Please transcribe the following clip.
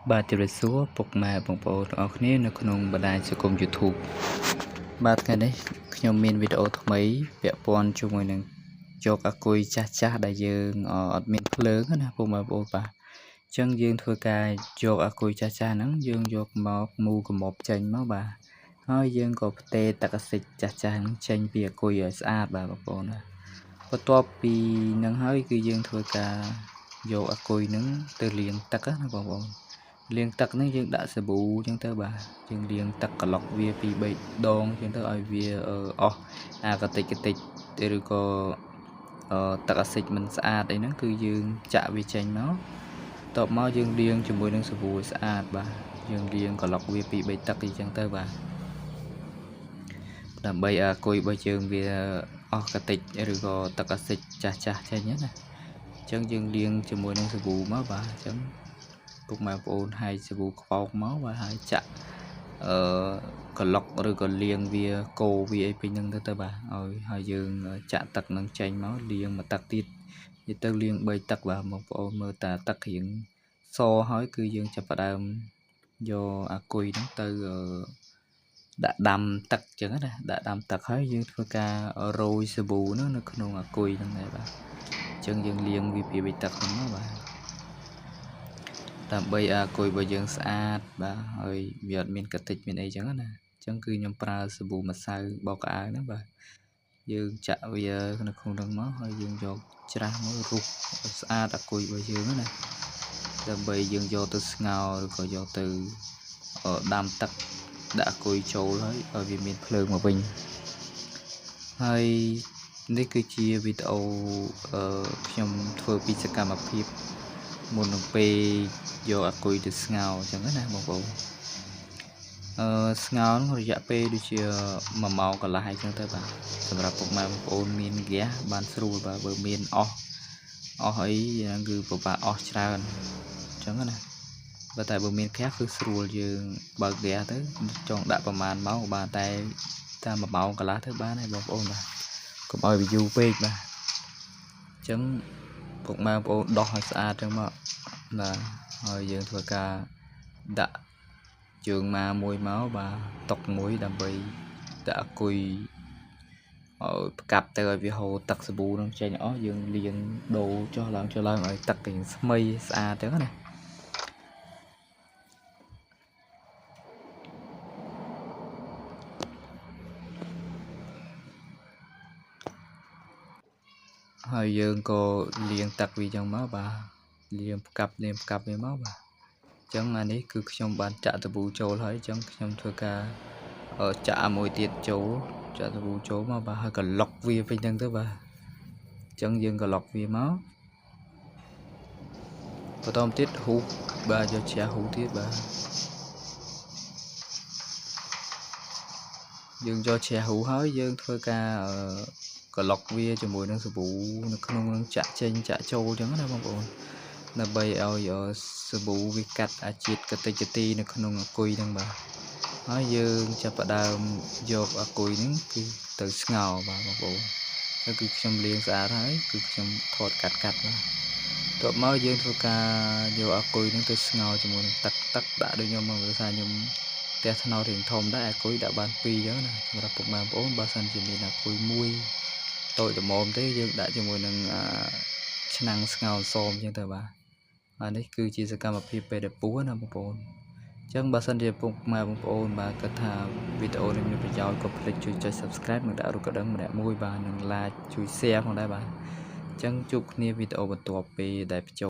បាទជម្រាបសួរពុកម៉ែបងប្អូនទាំងអស់គ្នានៅក្នុងបណ្ដាញសង្គម YouTube បាទថ្ងៃនេះខ្ញុំមានវីដេអូថ្មីពាក់ព័ន្ធជាមួយនឹងយកអាគុយចាស់ដែលយើងអត់មានភ្លើងណាពុកម៉ែបងប្អូនបាទអញ្ចឹងយើងធ្វើការយកអាគុយចាស់ហ្នឹងយើងយកមកមូរកំបចេញមកបាទហើយយើងក៏ផ្ទេរទឹកអាស៊ីតចាស់ហ្នឹងចេញពីអាគុយឲ្យស្អាតបាទបងប្អូនណាបន្ទាប់ពីហ្នឹងហើយគឺយើងធ្វើការយកអាគុយហ្នឹងទៅលាងទឹកណាបងប្អូនលាងទឹកហ្នឹងយើងដាក់សាប៊ូអញ្ចឹងទៅបាទយើងលាងទឹកក្លុកវា2 3ដងអញ្ចឹងទៅឲ្យវាអស់អាកតិចឬក៏ទឹកអាស៊ីតមិនស្អាតអីហ្នឹងគឺយើងចាក់វាចេញមកតបមកយើងលាងជាមួយនឹងសាប៊ូឲ្យស្អាតបាទយើងលាងក្លុកវា2 3ទឹកអញ្ចឹងទៅបាទដើម្បីអាគុយរបស់យើងវាអស់កតិចឬក៏ទឹកអាស៊ីតចាស់ចេញណាអញ្ចឹងយើងលាងជាមួយនឹងសាប៊ូមកបាទអញ្ចឹងពុកម៉ែបងប្អូនហាយសាប៊ូខ្វោកមកបាទហើយចាក់ក្លុកឬក៏លាងវាកូរវាអីពេញហ្នឹងទៅបាទហើយយើងចាក់ទឹកនឹងចេញមកលាងមួយទឹកទៀតទៅលាង3ទឹកបាទបងប្អូនមើលតាទឹករៀងសហើយគឺយើងចាប់ផ្ដើមយកអាគុយហ្នឹងទៅដាក់ដាំទឹកអញ្ចឹងណាដាក់ដាំទឹកហើយយើងធ្វើការរោយសាប៊ូហ្នឹងនៅក្នុងអាគុយហ្នឹងដែរបាទអញ្ចឹងយើងលាងវា2 3ទឹកហ្នឹងមកបាទដើម្បីអាគុយរបស់យើងស្អាតបាទហើយវាអត់មានកតិចមានអីចឹងណាអញ្ចឹងគឺខ្ញុំប្រើសាប៊ូម្សៅបោកក្អៅហ្នឹងបាទយើងចាក់វានៅក្នុងហ្នឹងមកហើយយើងយកច្រាសមករុះស្អាតអាគុយរបស់យើងណាដើម្បីយើងយកទៅស្ងោរឬក៏យកទៅដាំទឹកដាក់អាគុយចូលហើយឲ្យវាមានភ្លើងមកវិញហើយនេះគឺជាវីដេអូខ្ញុំធ្វើពីសកម្មភាពមុននឹងពេលយកអាគុយទៅស្ងោរអញ្ចឹងណាបងប្អូនស្ងោររយៈពេលដូចជា1 ម៉ោងកន្លះអញ្ចឹងទៅបាទសម្រាប់ពុកម៉ែបងប្អូនមានហ្គាសបានស្រួលបាទបើមានអស់អីហ្នឹងគឺពិបាកអស់ច្រើនអញ្ចឹងណាបើតែបើមានហ្គាសគឺស្រួលយើងបើកហ្គាសទៅចង់ដាក់ប្រមាណម៉ោងបានតែ1 ម៉ោងកន្លះទៅបានហើយបងប្អូនបាទកុំឲ្យវាយូរពេកបាទអញ្ចឹងពុកម៉ែបងប្អូនដោះឲ្យស្អាតចឹងមកបាទហើយយើងធ្វើការដាក់ជើងម៉ាមួយមកបាទតុកមួយដើម្បីដាក់អាគុយឲ្យផ្កាប់ទៅឲ្យវាហូរទឹកសាប៊ូនឹងចេញអស់យើងលាងដូរចុះឡើងឲ្យទឹកវាស្មីស្អាតចឹងណាហើយយើងក៏លាងទឹកវាចឹងមកបាទលាងផ្កាប់វាមកបាទអញ្ចឹងអានេះគឺខ្ញុំបានចាក់សាប៊ូចូលហើយអញ្ចឹងខ្ញុំធ្វើការចាក់មួយទៀតចូលចាក់សាប៊ូចូលមកបាទហើយក្លុកវាវិញហ្នឹងទៅបាទអញ្ចឹងយើងក្លុកវាមកបន្តទៀតហ៊ូបាទយកជ្រះហ៊ូទៀតបាទយើងយកជ្រះហ៊ូហើយយើងធ្វើការក្លុកវាជាមួយនឹងសាប៊ូនៅក្នុងនឹងចាក់ចេញចាក់ចូលអញ្ចឹងណាបងប្អូនដើម្បីឲ្យសាប៊ូវាកាត់អាជាតិកតិចទីនៅក្នុងអាគុយហ្នឹងបាទហើយយើងចាប់ផ្ដើមយកអាគុយហ្នឹងគឺទៅស្ងោរបាទបងប្អូនហើយគឺខ្ញុំលាងស្អាតហើយគឺខ្ញុំថតកាត់បាទតបមកយើងធ្វើការយកអាគុយហ្នឹងទៅស្ងោរជាមួយនឹងទឹកដាក់ដូចខ្ញុំមកព្រោះថាខ្ញុំផ្ទះថ្នោតរៀងធំដែរអាគុយដាក់បាន2អញ្ចឹងណាសម្រាប់ពុកម៉ែបងប្អូនបើសិនជាមានអាគុយមួយតូចល្មមទេយើងដាក់ជាមួយនឹងឆ្នាំងស្ងោរសអញ្ចឹងទៅបាទអានេះគឺជាសកម្មភាពពេលដែលពោះណាបងប្អូនអញ្ចឹងបើសិនជាពុកម៉ែបងប្អូនបាទគិតថាវីដេអូនេះមានប្រយោជន៍ក៏ភ្លេចជួយចុច Subscribe និងដាក់រូបកណ្ដឹងម្នាក់មួយបាទនិង Like ជួយ Share ផងដែរបាទអញ្ចឹងជួបគ្នាវីដេអូបន្ទាប់ពីដែលបញ្ចុះ